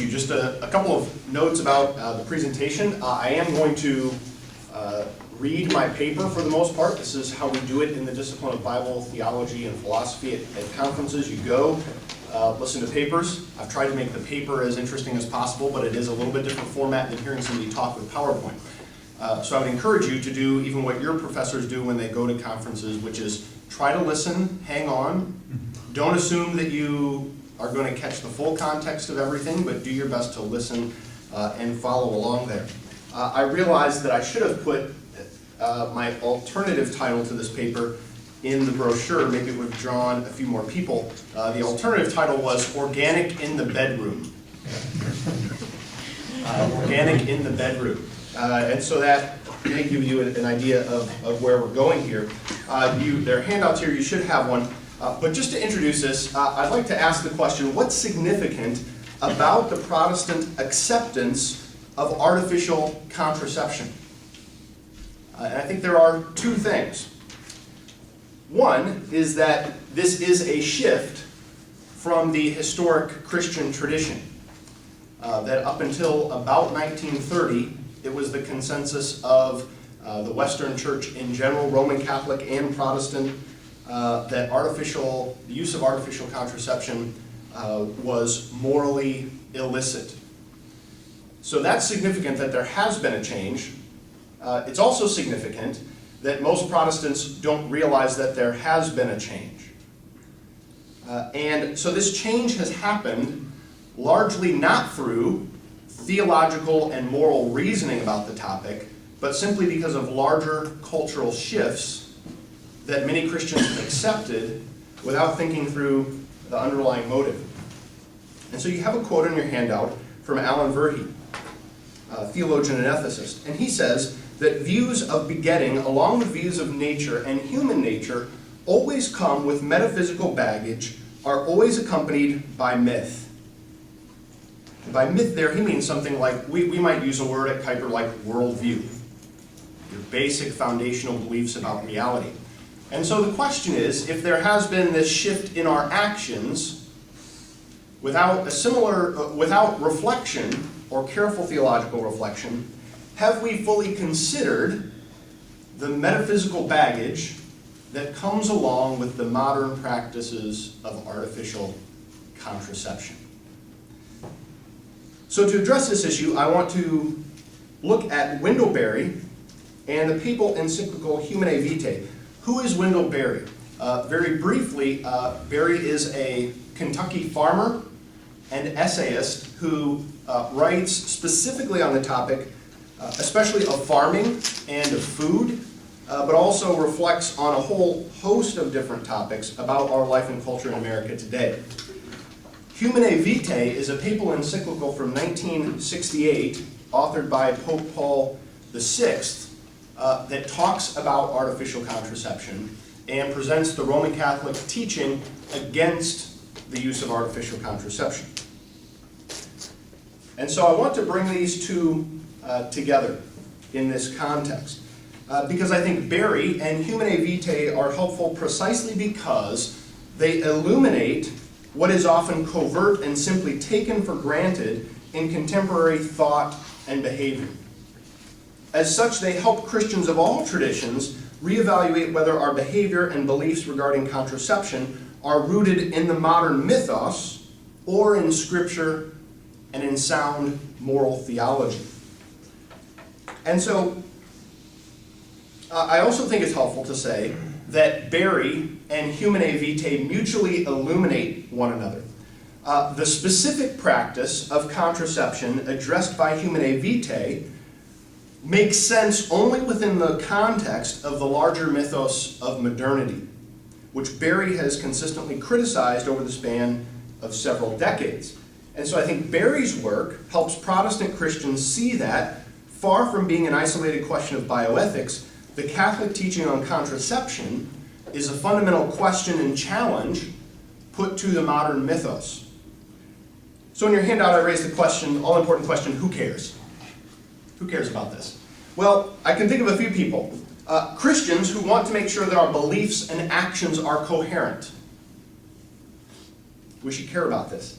you. Just a couple of notes about the presentation. I am going to read my paper for the most part. This is how we do it in the discipline of Bible, theology, and philosophy at conferences. You go, listen to papers. I've tried to make the paper as interesting as possible, but it is a little bit different format than hearing somebody talk with PowerPoint. So I would encourage you to do even what your professors do when they go to conferences, which is try to listen, hang on. Don't assume that you are going to catch the full context of everything, but do your best to listen and follow along there. I realized that I should have put my alternative title to this paper in the brochure. Maybe it would have drawn a few more people. The alternative title was Organic in the Bedroom. Organic in the Bedroom. And so that may give you an idea of where we're going here. There are handouts here, you should have one. But just to introduce this, I'd like to ask the question, what's significant about the Protestant acceptance of artificial contraception? And I think there are two things. One is that this is a shift from the historic Christian tradition. That up until about 1930, it was the consensus of the Western Church in general, Roman Catholic and Protestant, that the use of artificial contraception was morally illicit. So that's significant that there has been a change. It's also significant that most Protestants don't realize that there has been a change. And so this change has happened largely not through theological and moral reasoning about the topic, but simply because of larger cultural shifts that many Christians have accepted without thinking through the underlying motive. And so you have a quote in your handout from Alan Verhey, a theologian and ethicist, and he says that views of begetting, along with views of nature and human nature, always come with metaphysical baggage, are always accompanied by myth. And by myth there, he means something like, we might use a word at Kuiper like worldview, your basic foundational beliefs about reality. And so the question is, if there has been this shift in our actions without reflection or careful theological reflection, have we fully considered the metaphysical baggage that comes along with the modern practices of artificial contraception? So to address this issue, I want to look at Wendell Berry and the papal encyclical Humanae Vitae. Who is Wendell Berry? Very briefly, Berry is a Kentucky farmer and essayist who writes specifically on the topic, especially of farming and of food, but also reflects on a whole host of different topics about our life and culture in America today. Humanae Vitae is a papal encyclical from 1968, authored by Pope Paul VI, that talks about artificial contraception and presents the Roman Catholic teaching against the use of artificial contraception. And so I want to bring these two together in this context, because I think Berry and Humanae Vitae are helpful precisely because they illuminate what is often covert and simply taken for granted in contemporary thought and behavior. As such, they help Christians of all traditions reevaluate whether our behavior and beliefs regarding contraception are rooted in the modern mythos or in Scripture and in sound moral theology. And so, I also think it's helpful to say that Berry and Humanae Vitae mutually illuminate one another. The specific practice of contraception addressed by Humanae Vitae makes sense only within the context of the larger mythos of modernity, which Berry has consistently criticized over the span of several decades. And so I think Berry's work helps Protestant Christians see that, far from being an isolated question of bioethics, the Catholic teaching on contraception is a fundamental question and challenge put to the modern mythos. So in your handout, I raised the question, all-important question, who cares? Who cares about this? Well, I can think of a few people. Christians who want to make sure that our beliefs and actions are coherent. We should care about this.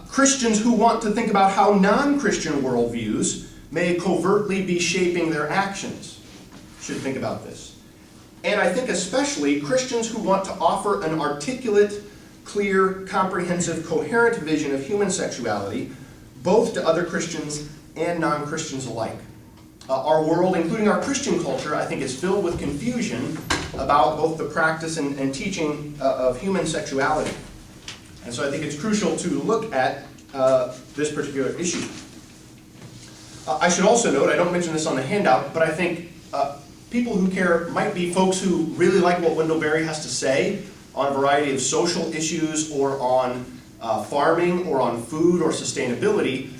Christians who want to think about how non-Christian worldviews may covertly be shaping their actions should think about this. And I think especially Christians who want to offer an articulate, clear, comprehensive, coherent vision of human sexuality, both to other Christians and non-Christians alike. Our world, including our Christian culture, I think is filled with confusion about both the practice and teaching of human sexuality. And so I think it's crucial to look at this particular issue. I should also note, I don't mention this on the handout, but I think people who care might be folks who really like what Wendell Berry has to say on a variety of social issues or on farming or on food or sustainability.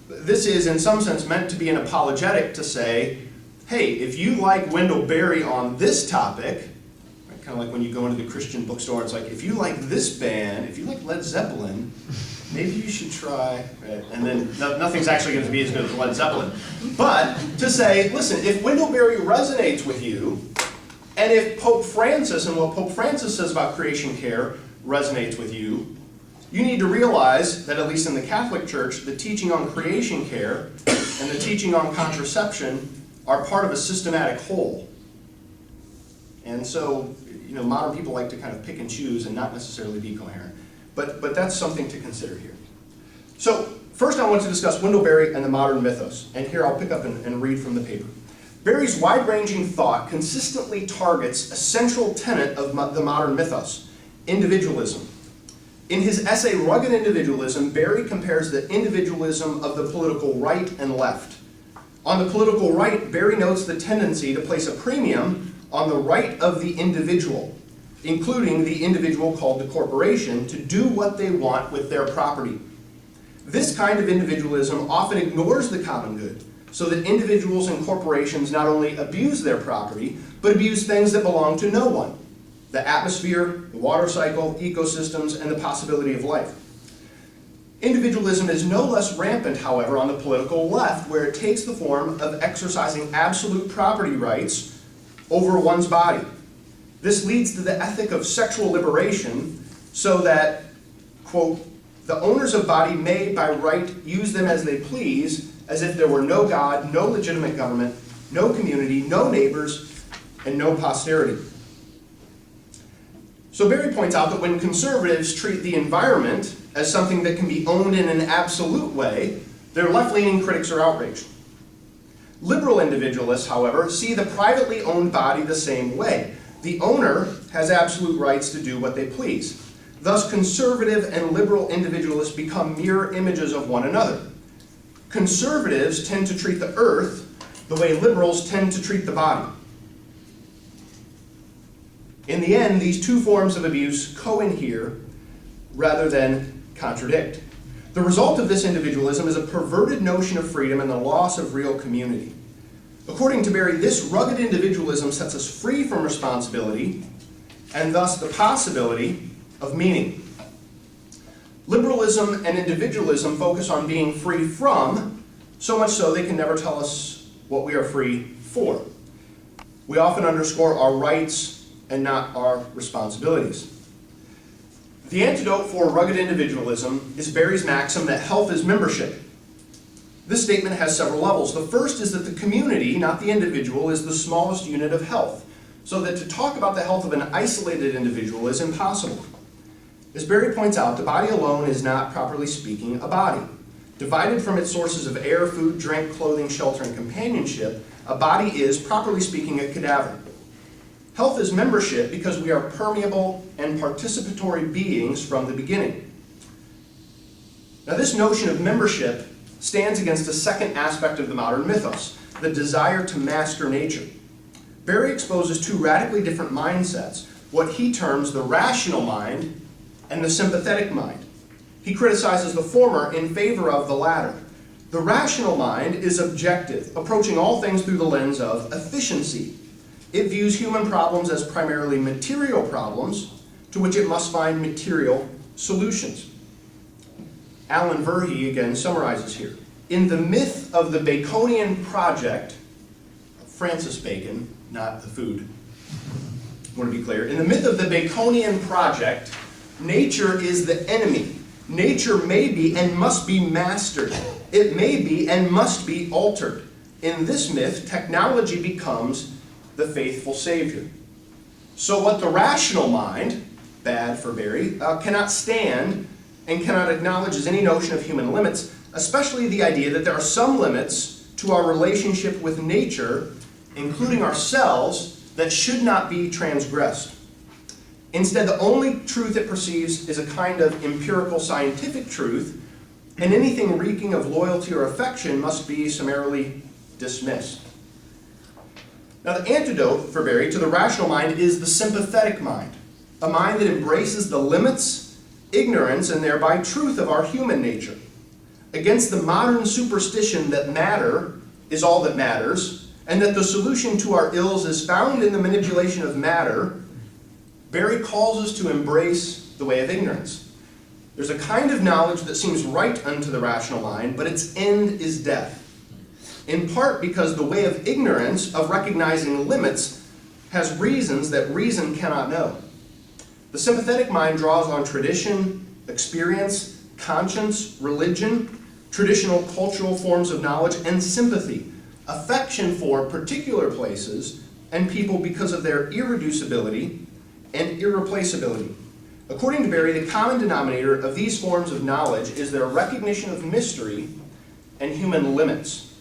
This is in some sense meant to be an apologetic to say, hey, if you like Wendell Berry on this topic, right, kind of like when you go into the Christian bookstore, it's like, if you like this band, if you like Led Zeppelin, maybe you should try, right? And then nothing's actually going to be as good as Led Zeppelin. But to say, listen, if Wendell Berry resonates with you, and if Pope Francis and what Pope Francis says about creation care resonates with you, you need to realize that at least in the Catholic Church, the teaching on creation care and the teaching on contraception are part of a systematic whole. And so, modern people like to kind of pick and choose and not necessarily be coherent. But that's something to consider here. So, first I want to discuss Wendell Berry and the modern mythos. And here I'll pick up and read from the paper. Berry's wide-ranging thought consistently targets a central tenet of the modern mythos, individualism. In his essay, Rugged Individualism, Berry compares the individualism of the political right and left. On the political right, Berry notes the tendency to place a premium on the right of the individual, including the individual called the corporation, to do what they want with their property. This kind of individualism often ignores the common good, so that individuals and corporations not only abuse their property, but abuse things that belong to no one: the atmosphere, the water cycle, ecosystems, and the possibility of life. Individualism is no less rampant, however, on the political left, where it takes the form of exercising absolute property rights over one's body. This leads to the ethic of sexual liberation, so that, quote, the owners of body may by right use them as they please, as if there were no God, no legitimate government, no community, no neighbors, and no posterity. So Berry points out that when conservatives treat the environment as something that can be owned in an absolute way, their left-leaning critics are outraged. Liberal individualists, however, see the privately owned body the same way. The owner has absolute rights to do what they please. Thus, conservative and liberal individualists become mirror images of one another. Conservatives tend to treat the earth the way liberals tend to treat the body. In the end, these two forms of abuse co-inhere rather than contradict. The result of this individualism is a perverted notion of freedom and the loss of real community. According to Berry, this rugged individualism sets us free from responsibility and thus the possibility of meaning. Liberalism and individualism focus on being free from, so much so they can never tell us what we are free for. We often underscore our rights and not our responsibilities. The antidote for rugged individualism is Berry's maxim that health is membership. This statement has several levels. The first is that the community, not the individual, is the smallest unit of health, so that to talk about the health of an isolated individual is impossible. As Berry points out, the body alone is not, properly speaking, a body. Divided from its sources of air, food, drink, clothing, shelter, and companionship, a body is, properly speaking, a cadaver. Health is membership because we are permeable and participatory beings from the beginning. Now, this notion of membership stands against a second aspect of the modern mythos, the desire to master nature. Berry exposes two radically different mindsets, what he terms the rational mind and the sympathetic mind. He criticizes the former in favor of the latter. The rational mind is objective, approaching all things through the lens of efficiency. It views human problems as primarily material problems, to which it must find material solutions. Alan Verhey again summarizes here. In the myth of the Baconian project, Francis Bacon, not the food, I want to be clear. In the myth of the Baconian project, nature is the enemy, Nature may be and must be mastered. It may be and must be altered. In this myth, technology becomes the faithful savior. So what the rational mind, bad for Berry, cannot stand and cannot acknowledge as any notion of human limits, especially the idea that there are some limits to our relationship with nature, including ourselves, that should not be transgressed. Instead, the only truth it perceives is a kind of empirical scientific truth, and anything reeking of loyalty or affection must be summarily dismissed. Now, the antidote for Berry to the rational mind is the sympathetic mind, a mind that embraces the limits, ignorance, and thereby truth of our human nature. Against the modern superstition that matter is all that matters, and that the solution to our ills is found in the manipulation of matter, Berry calls us to embrace the way of ignorance. There's a kind of knowledge that seems right unto the rational mind, but its end is death. In part because the way of ignorance, of recognizing limits, has reasons that reason cannot know. The sympathetic mind draws on tradition, experience, conscience, religion, traditional cultural forms of knowledge, and sympathy, affection for particular places and people because of their irreducibility and irreplaceability. According to Berry, the common denominator of these forms of knowledge is their recognition of mystery and human limits.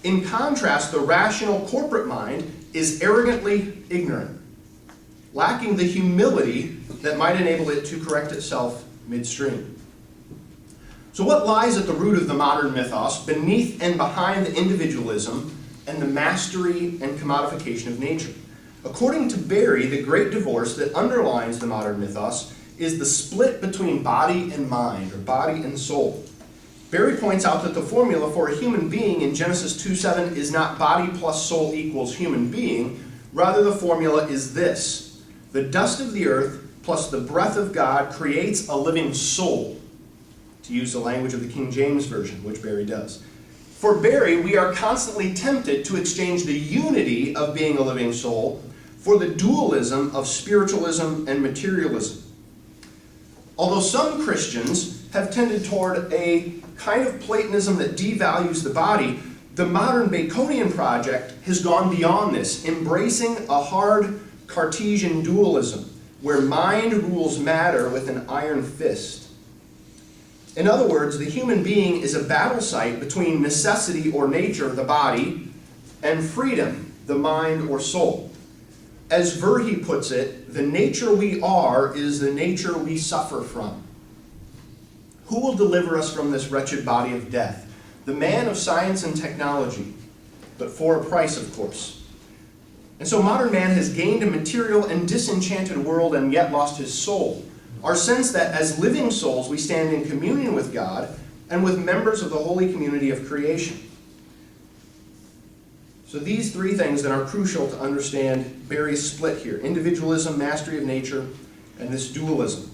In contrast, the rational corporate mind is arrogantly ignorant, lacking the humility that might enable it to correct itself midstream. So what lies at the root of the modern mythos, beneath and behind the individualism and the mastery and commodification of nature? According to Berry, the great divorce that underlines the modern mythos is the split between body and mind, or body and soul. Berry points out that the formula for a human being in Genesis 2:7 is not body plus soul equals human being. Rather, the formula is this: the dust of the earth plus the breath of God creates a living soul, to use the language of the King James Version, which Berry does. For Berry, we are constantly tempted to exchange the unity of being a living soul for the dualism of spiritualism and materialism. Although some Christians have tended toward a kind of Platonism that devalues the body, the modern Baconian project has gone beyond this, embracing a hard Cartesian dualism, where mind rules matter with an iron fist. In other words, the human being is a battle site between necessity or nature, the body, and freedom, the mind or soul. As Verhey puts it, the nature we are is the nature we suffer from. Who will deliver us from this wretched body of death? The man of science and technology, but for a price, of course. And so modern man has gained a material and disenchanted world and yet lost his soul. Our sense that as living souls we stand in communion with God and with members of the holy community of creation. So these three things then are crucial to understand Berry's split here: individualism, mastery of nature, and this dualism.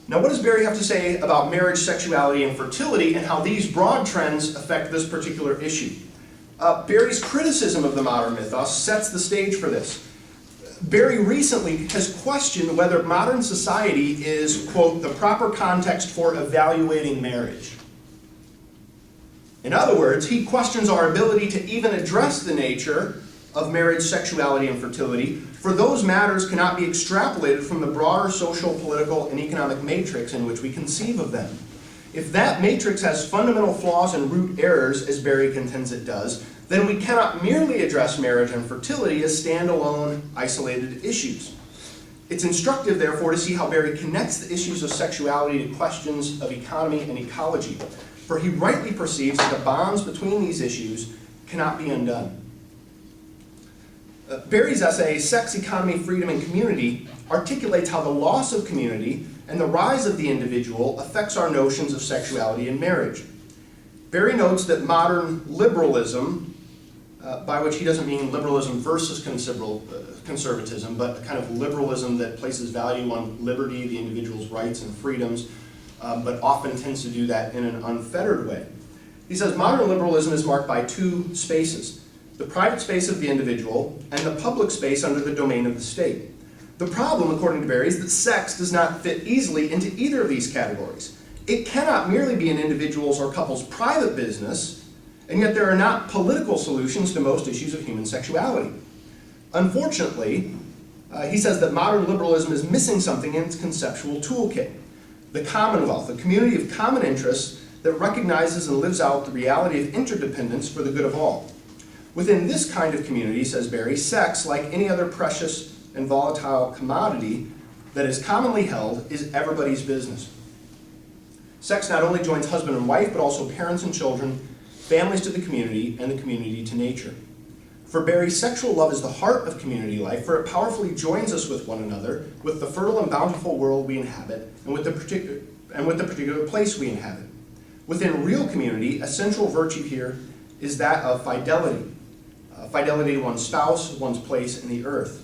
Now, what does Berry have to say about marriage, sexuality, and fertility, and how these broad trends affect this particular issue? Berry's criticism of the modern mythos sets the stage for this. Berry recently has questioned whether modern society is, quote, the proper context for evaluating marriage. In other words, he questions our ability to even address the nature of marriage, sexuality, and fertility, for those matters cannot be extrapolated from the broader social, political, and economic matrix in which we conceive of them. If that matrix has fundamental flaws and root errors, as Berry contends it does, then we cannot merely address marriage and fertility as standalone, isolated issues. It's instructive, therefore, to see how Berry connects the issues of sexuality to questions of economy and ecology, for he rightly perceives that the bonds between these issues cannot be undone. Berry's essay, Sex, Economy, Freedom, and Community, articulates how the loss of community and the rise of the individual affects our notions of sexuality and marriage. Berry notes that modern liberalism, by which he doesn't mean liberalism versus conservatism, but a kind of liberalism that places value on liberty, the individual's rights and freedoms, but often tends to do that in an unfettered way. He says modern liberalism is marked by two spaces: the private space of the individual and the public space under the domain of the state. The problem, according to Berry, is that sex does not fit easily into either of these categories. It cannot merely be an individual's or couple's private business, and yet there are not political solutions to most issues of human sexuality. Unfortunately, he says that modern liberalism is missing something in its conceptual toolkit. The Commonwealth, a community of common interests that recognizes and lives out the reality of interdependence for the good of all. Within this kind of community, says Berry, sex, like any other precious and volatile commodity that is commonly held, is everybody's business. Sex not only joins husband and wife, but also parents and children, families to the community, and the community to nature. For Berry, sexual love is the heart of community life, for it powerfully joins us with one another, with the fertile and bountiful world we inhabit, and with the particular place we inhabit. Within real community, a central virtue here is that of fidelity. Fidelity to one's spouse, one's place in the earth.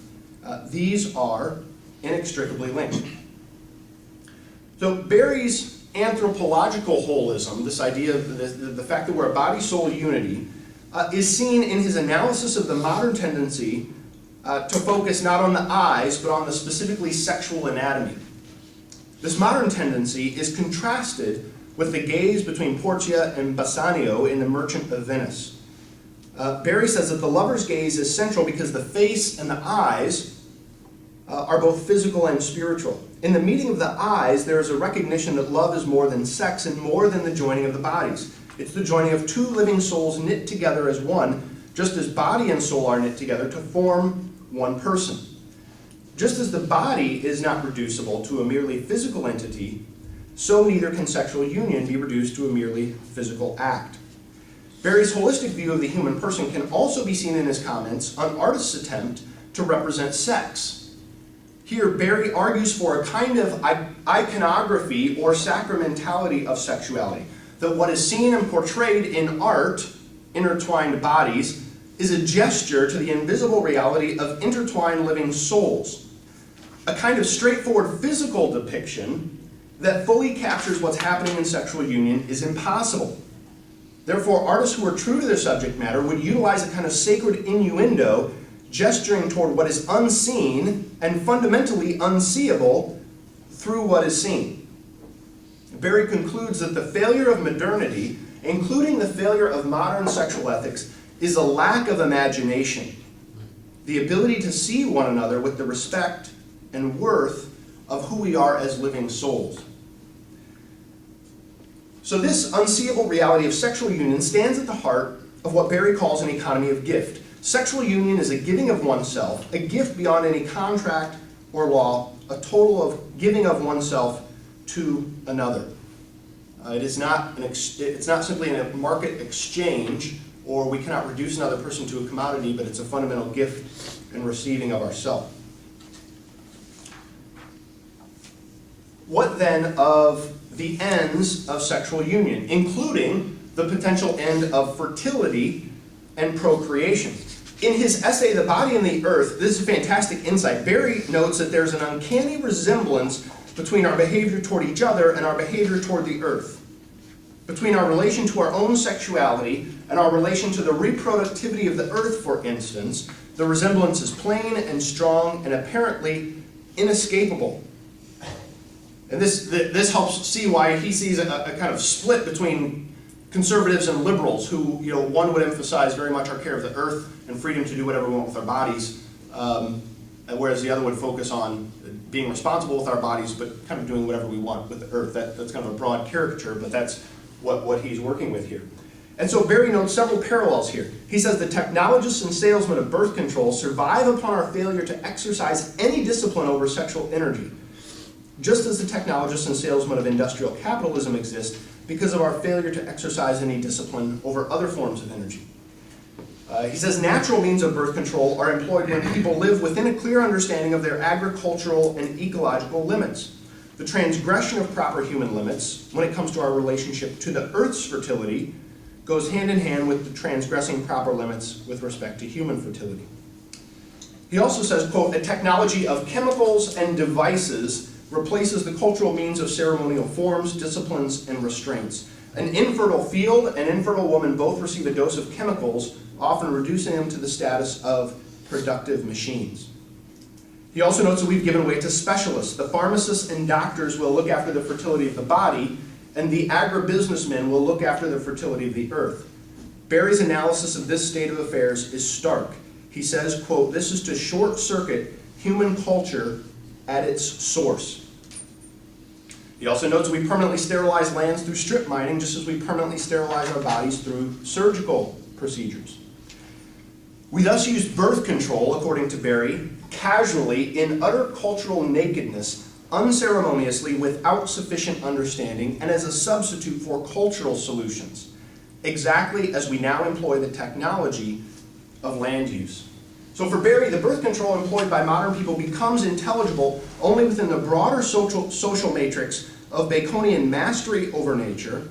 These are inextricably linked. So Berry's anthropological holism, this idea of the fact that we're a body-soul unity, is seen in his analysis of the modern tendency to focus not on the eyes, but on the specifically sexual anatomy. This modern tendency is contrasted with the gaze between Portia and Bassanio in The Merchant of Venice. Berry says that the lover's gaze is central because the face and the eyes are both physical and spiritual. In the meeting of the eyes, there is a recognition that love is more than sex and more than the joining of the bodies. It's the joining of two living souls knit together as one, just as body and soul are knit together to form one person. Just as the body is not reducible to a merely physical entity, so neither can sexual union be reduced to a merely physical act. Berry's holistic view of the human person can also be seen in his comments on artists' attempt to represent sex. Here, Berry argues for a kind of iconography or sacramentality of sexuality, that what is seen and portrayed in art, intertwined bodies, is a gesture to the invisible reality of intertwined living souls. A kind of straightforward physical depiction that fully captures what's happening in sexual union is impossible. Therefore, artists who are true to their subject matter would utilize a kind of sacred innuendo, gesturing toward what is unseen and fundamentally unseeable through what is seen. Berry concludes that the failure of modernity, including the failure of modern sexual ethics, is a lack of imagination, the ability to see one another with the respect and worth of who we are as living souls. So this unseeable reality of sexual union stands at the heart of what Berry calls an economy of gift. Sexual union is a giving of oneself, a gift beyond any contract or law, a total of giving of oneself to another. It's not simply a market exchange, or we cannot reduce another person to a commodity, but it's a fundamental gift and receiving of ourself. What then of the ends of sexual union, including the potential end of fertility and procreation? In his essay, The Body and the Earth, this is a fantastic insight. Berry notes that there's an uncanny resemblance between our behavior toward each other and our behavior toward the earth, between our relation to our own sexuality and our relation to the reproductivity of the earth, for instance. The resemblance is plain and strong and apparently inescapable. And this helps see why he sees a kind of split between conservatives and liberals who, one would emphasize very much our care of the earth and freedom to do whatever we want with our bodies, whereas the other would focus on being responsible with our bodies, but kind of doing whatever we want with the earth. That's kind of a broad caricature, but that's what he's working with here. And so Berry notes several parallels here. He says the technologists and salesmen of birth control survive upon our failure to exercise any discipline over sexual energy, just as the technologists and salesmen of industrial capitalism exist because of our failure to exercise any discipline over other forms of energy. He says natural means of birth control are employed when people live within a clear understanding of their agricultural and ecological limits. The transgression of proper human limits, when it comes to our relationship to the earth's fertility, goes hand in hand with the transgressing proper limits with respect to human fertility. He also says, quote, a technology of chemicals and devices replaces the cultural means of ceremonial forms, disciplines, and restraints. An infertile field and infertile woman both receive a dose of chemicals, often reducing them to the status of productive machines. He also notes that we've given way to specialists. The pharmacists and doctors will look after the fertility of the body, and the agribusinessmen will look after the fertility of the earth. Barry's analysis of this state of affairs is stark. He says, quote, "This is to short-circuit human culture at its source." He also notes we permanently sterilize lands through strip mining, just as we permanently sterilize our bodies through surgical procedures. We thus use birth control, according to Barry, casually, in utter cultural nakedness, unceremoniously, without sufficient understanding, and as a substitute for cultural solutions, exactly as we now employ the technology of land use. So for Barry, the birth control employed by modern people becomes intelligible only within the broader social matrix of Baconian mastery over nature,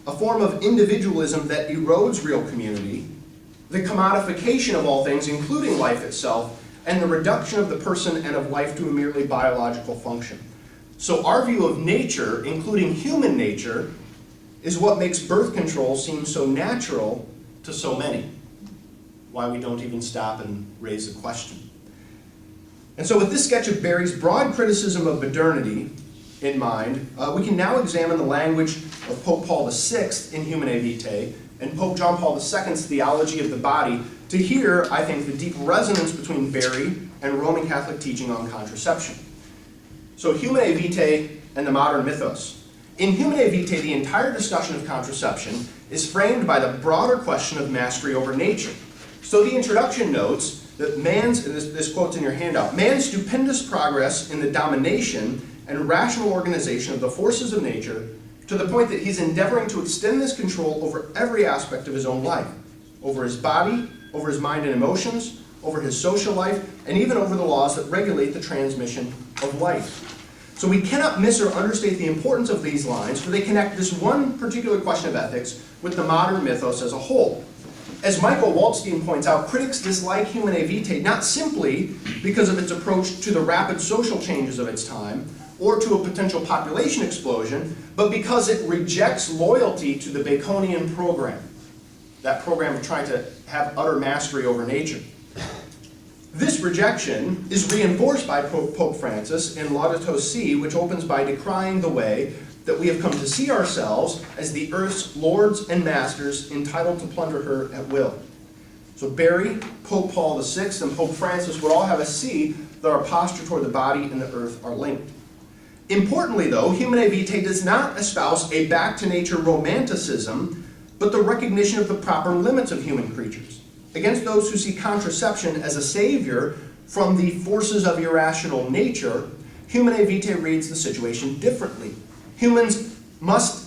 a form of individualism that erodes real community, the commodification of all things, including life itself, and the reduction of the person and of life to a merely biological function. So our view of nature, including human nature, is what makes birth control seem so natural to so many. Why we don't even stop and raise the question. And so with this sketch of Barry's broad criticism of modernity in mind, we can now examine the language of Pope Paul VI in Humanae Vitae and Pope John Paul II's theology of the body to hear, I think, the deep resonance between Barry and Roman Catholic teaching on contraception. So Humanae Vitae and the modern mythos. In Humanae Vitae, the entire discussion of contraception is framed by the broader question of mastery over nature. So the introduction notes that man's, and this quote's in your handout, man's stupendous progress in the domination and rational organization of the forces of nature to the point that he's endeavoring to extend this control over every aspect of his own life, over his body, over his mind and emotions, over his social life, and even over the laws that regulate the transmission of life. So we cannot miss or understate the importance of these lines, for they connect this one particular question of ethics with the modern mythos as a whole. As Michael Waldstein points out, critics dislike Humanae Vitae not simply because of its approach to the rapid social changes of its time, or to a potential population explosion, but because it rejects loyalty to the Baconian program, that program of trying to have utter mastery over nature. This rejection is reinforced by Pope Francis in Laudato Si', which opens by decrying the way that we have come to see ourselves as the earth's lords and masters entitled to plunder her at will. So Barry, Pope Paul VI, and Pope Francis would all have us see that our posture toward the body and the earth are linked. Importantly, though, Humanae Vitae does not espouse a back-to-nature romanticism, but the recognition of the proper limits of human creatures, against those who see contraception as a savior from the forces of irrational nature. Humanae Vitae reads the situation differently. Humans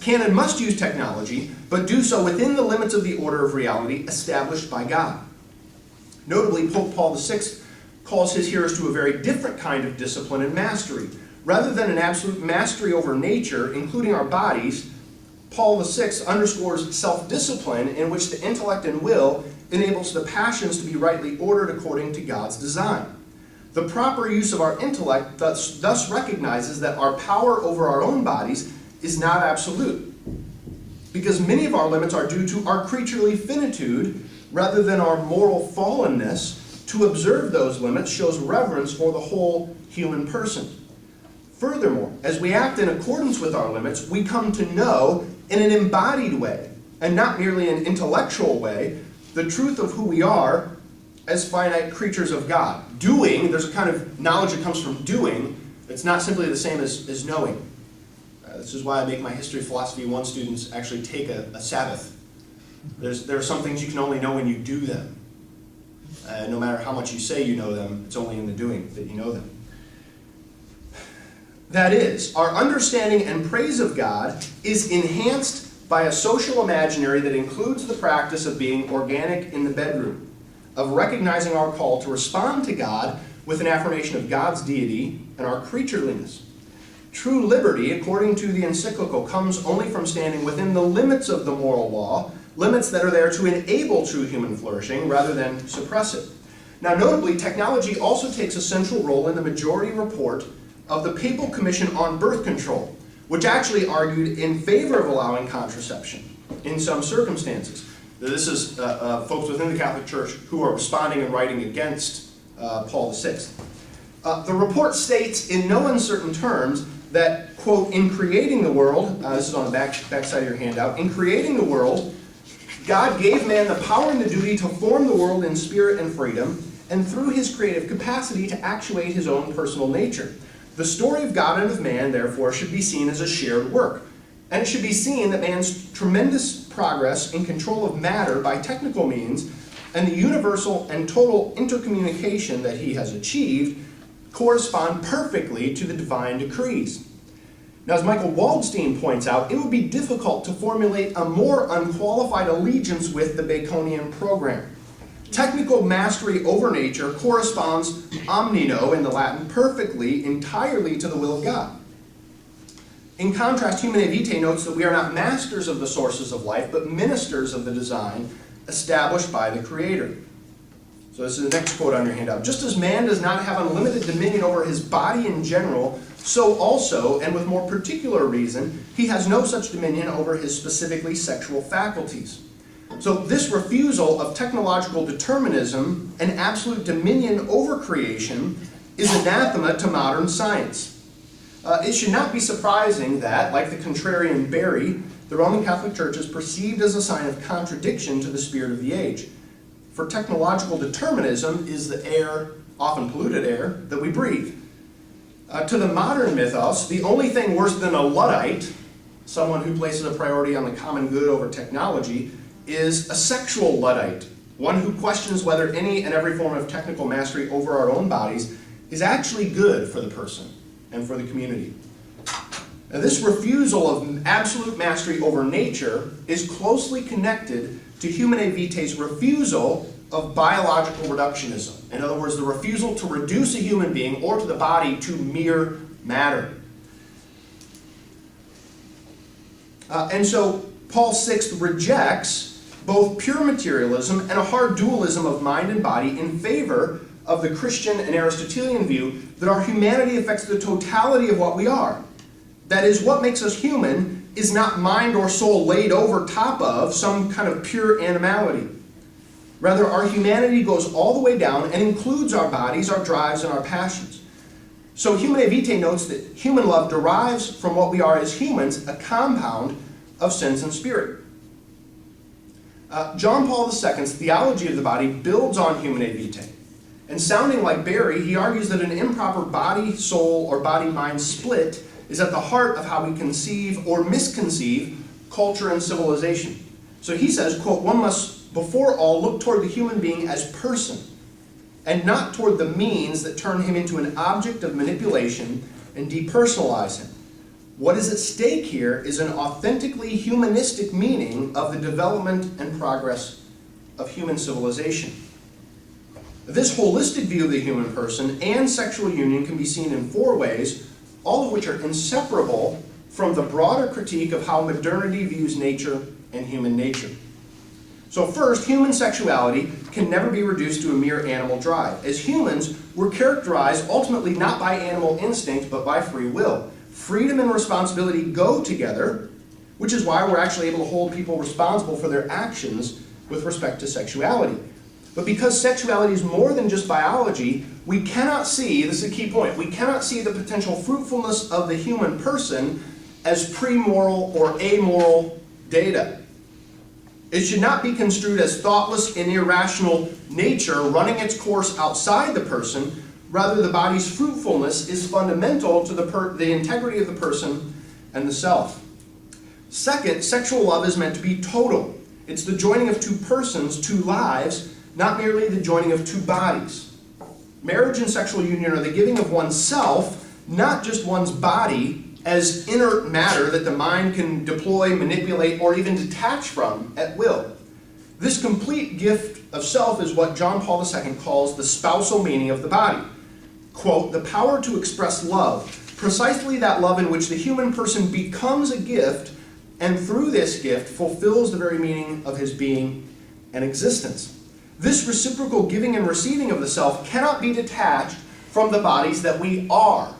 can and must use technology, but do so within the limits of the order of reality established by God. Notably, Pope Paul VI calls his hearers to a very different kind of discipline and mastery. Rather than an absolute mastery over nature, including our bodies, Paul VI underscores self-discipline in which the intellect and will enables the passions to be rightly ordered according to God's design. The proper use of our intellect thus recognizes that our power over our own bodies is not absolute, because many of our limits are due to our creaturely finitude rather than our moral fallenness. To observe those limits shows reverence for the whole human person. Furthermore, as we act in accordance with our limits, we come to know in an embodied way, and not merely an intellectual way, the truth of who we are as finite creatures of God. Doing, there's a kind of knowledge that comes from doing. It's not simply the same as knowing. This is why I make my History Philosophy 1 students actually take a Sabbath. There are some things you can only know when you do them. No matter how much you say you know them, it's only in the doing that you know them. That is, our understanding and praise of God is enhanced by a social imaginary that includes the practice of being organic in the bedroom, of recognizing our call to respond to God with an affirmation of God's deity and our creatureliness. True liberty, according to the encyclical, comes only from standing within the limits of the moral law, limits that are there to enable true human flourishing rather than suppress it. Now, notably, technology also takes a central role in the majority report of the Papal Commission on Birth Control, which actually argued in favor of allowing contraception in some circumstances. This is folks within the Catholic Church who are responding and writing against Paul VI. The report states in no uncertain terms that, quote, in creating the world, this is on the back side of your handout, in creating the world, God gave man the power and the duty to form the world in spirit and freedom, and through his creative capacity to actuate his own personal nature. The story of God and of man, therefore, should be seen as a shared work. And it should be seen that man's tremendous progress in control of matter by technical means and the universal and total intercommunication that he has achieved correspond perfectly to the divine decrees. Now, as Michael Waldstein points out, it would be difficult to formulate a more unqualified allegiance with the Baconian program. Technical mastery over nature corresponds omnino in the Latin perfectly, entirely to the will of God. In contrast, Humanae Vitae notes that we are not masters of the sources of life, but ministers of the design established by the Creator. So this is the next quote on your handout. Just as man does not have unlimited dominion over his body in general, so also, and with more particular reason, he has no such dominion over his specifically sexual faculties. So this refusal of technological determinism and absolute dominion over creation is anathema to modern science. It should not be surprising that, like the contrarian Barry, the Roman Catholic Church is perceived as a sign of contradiction to the spirit of the age. For technological determinism is the air, often polluted air, that we breathe. To the modern mythos, the only thing worse than a Luddite, someone who places a priority on the common good over technology, is a sexual Luddite, one who questions whether any and every form of technical mastery over our own bodies is actually good for the person and for the community. Now, this refusal of absolute mastery over nature is closely connected to Humanae Vitae's refusal of biological reductionism. In other words, the refusal to reduce a human being or to the body to mere matter. And so Paul VI rejects both pure materialism and a hard dualism of mind and body in favor of the Christian and Aristotelian view that our humanity affects the totality of what we are. That is, what makes us human is not mind or soul laid over top of some kind of pure animality. Rather, our humanity goes all the way down and includes our bodies, our drives, and our passions. So Humanae Vitae notes that human love derives from what we are as humans, a compound of sense and spirit. John Paul II's theology of the body builds on Humanae Vitae. And sounding like Barry, he argues that an improper body-soul or body-mind split is at the heart of how we conceive or misconceive culture and civilization. So he says, quote, one must before all look toward the human being as person, and not toward the means that turn him into an object of manipulation and depersonalize him. What is at stake here is an authentically humanistic meaning of the development and progress of human civilization. This holistic view of the human person and sexual union can be seen in four ways, all of which are inseparable from the broader critique of how modernity views nature and human nature. So first, human sexuality can never be reduced to a mere animal drive. As humans, we're characterized ultimately not by animal instinct, but by free will. Freedom and responsibility go together, which is why we're actually able to hold people responsible for their actions with respect to sexuality. But because sexuality is more than just biology, we cannot see, this is a key point, we cannot see the potential fruitfulness of the human person as pre-moral or amoral data. It should not be construed as thoughtless and irrational nature running its course outside the person. Rather, the body's fruitfulness is fundamental to the integrity of the person and the self. Second, sexual love is meant to be total. It's the joining of two persons, two lives, not merely the joining of two bodies. Marriage and sexual union are the giving of oneself, not just one's body, as inert matter that the mind can deploy, manipulate, or even detach from at will. This complete gift of self is what John Paul II calls the spousal meaning of the body. Quote, the power to express love, precisely that love in which the human person becomes a gift, and through this gift fulfills the very meaning of his being and existence. This reciprocal giving and receiving of the self cannot be detached from the bodies that we are.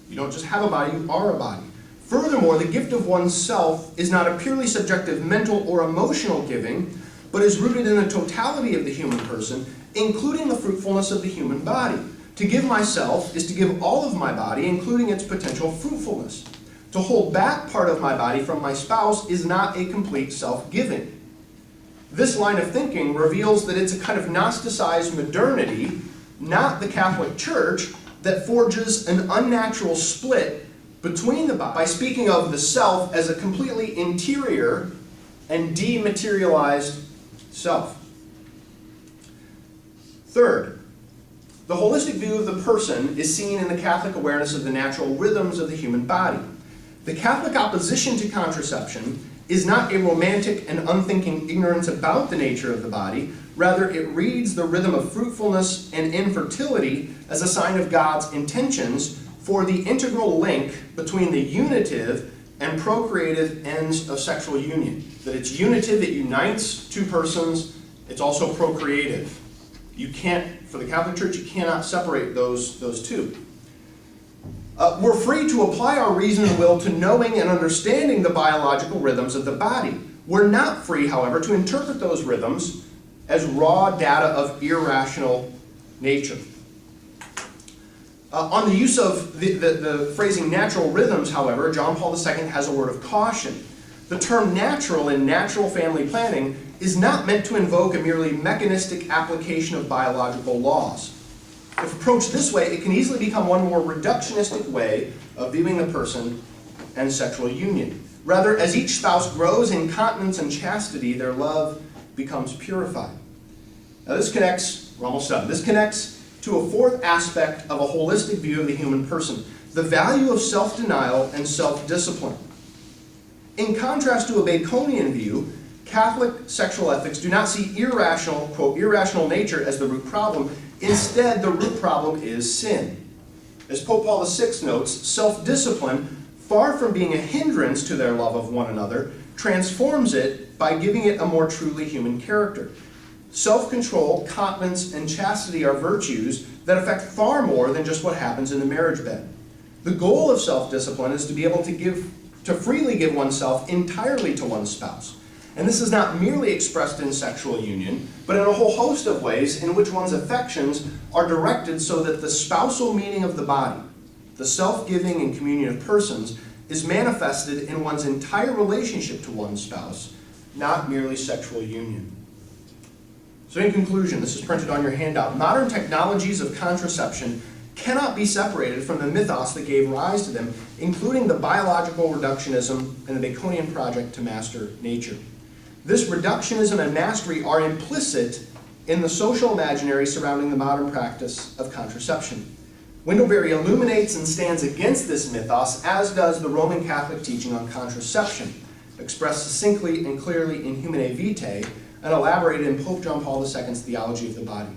You don't just have a body, you are a body. Furthermore, the gift of oneself is not a purely subjective mental or emotional giving, but is rooted in the totality of the human person, including the fruitfulness of the human body. To give myself is to give all of my body, including its potential fruitfulness. To hold back part of my body from my spouse is not a complete self-giving. This line of thinking reveals that it's a kind of Gnosticized modernity, not the Catholic Church, that forges an unnatural split between the body by speaking of the self as a completely interior and dematerialized self. Third, the holistic view of the person is seen in the Catholic awareness of the natural rhythms of the human body. The Catholic opposition to contraception is not a romantic and unthinking ignorance about the nature of the body. Rather, it reads the rhythm of fruitfulness and infertility as a sign of God's intentions for the integral link between the unitive and procreative ends of sexual union. That it's unitive, it unites two persons, it's also procreative. You can't, for the Catholic Church, you cannot separate those two. We're free to apply our reason and will to knowing and understanding the biological rhythms of the body. We're not free, however, to interpret those rhythms as raw data of irrational nature. On the use of the phrasing natural rhythms, however, John Paul II has a word of caution. The term natural in natural family planning is not meant to invoke a merely mechanistic application of biological laws. If approached this way, it can easily become one more reductionistic way of viewing the person and sexual union. Rather, as each spouse grows in continence and chastity, their love becomes purified. Now this connects, we're almost done, this connects to a fourth aspect of a holistic view of the human person, the value of self-denial and self-discipline. In contrast to a Baconian view, Catholic sexual ethics do not see irrational, quote, irrational nature as the root problem. Instead, the root problem is sin. As Pope Paul VI notes, self-discipline, far from being a hindrance to their love of one another, transforms it by giving it a more truly human character. Self-control, continence, and chastity are virtues that affect far more than just what happens in the marriage bed. The goal of self-discipline is to be able to freely give oneself entirely to one's spouse. And this is not merely expressed in sexual union, but in a whole host of ways in which one's affections are directed so that the spousal meaning of the body, the self-giving and communion of persons, is manifested in one's entire relationship to one's spouse, not merely sexual union. So in conclusion, this is printed on your handout, modern technologies of contraception cannot be separated from the mythos that gave rise to them, including the biological reductionism and the Baconian project to master nature. This reductionism and mastery are implicit in the social imaginary surrounding the modern practice of contraception. Wendell-Berry illuminates and stands against this mythos, as does the Roman Catholic teaching on contraception, expressed succinctly and clearly in Humanae Vitae and elaborated in Pope John Paul II's Theology of the Body.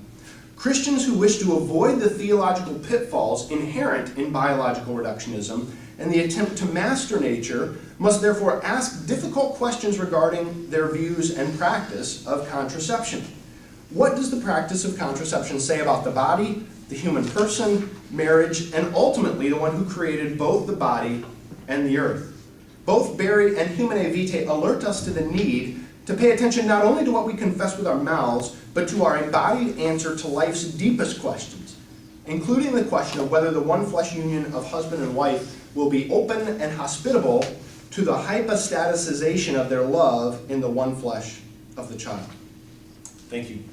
Christians who wish to avoid the theological pitfalls inherent in biological reductionism and the attempt to master nature must therefore ask difficult questions regarding their views and practice of contraception. What does the practice of contraception say about the body, the human person, marriage, and ultimately the one who created both the body and the earth? Both Berry and Humanae Vitae alert us to the need to pay attention not only to what we confess with our mouths, but to our embodied answer to life's deepest questions, including the question of whether the one flesh union of husband and wife will be open and hospitable to the hypostaticization of their love in the one flesh of the child. Thank you.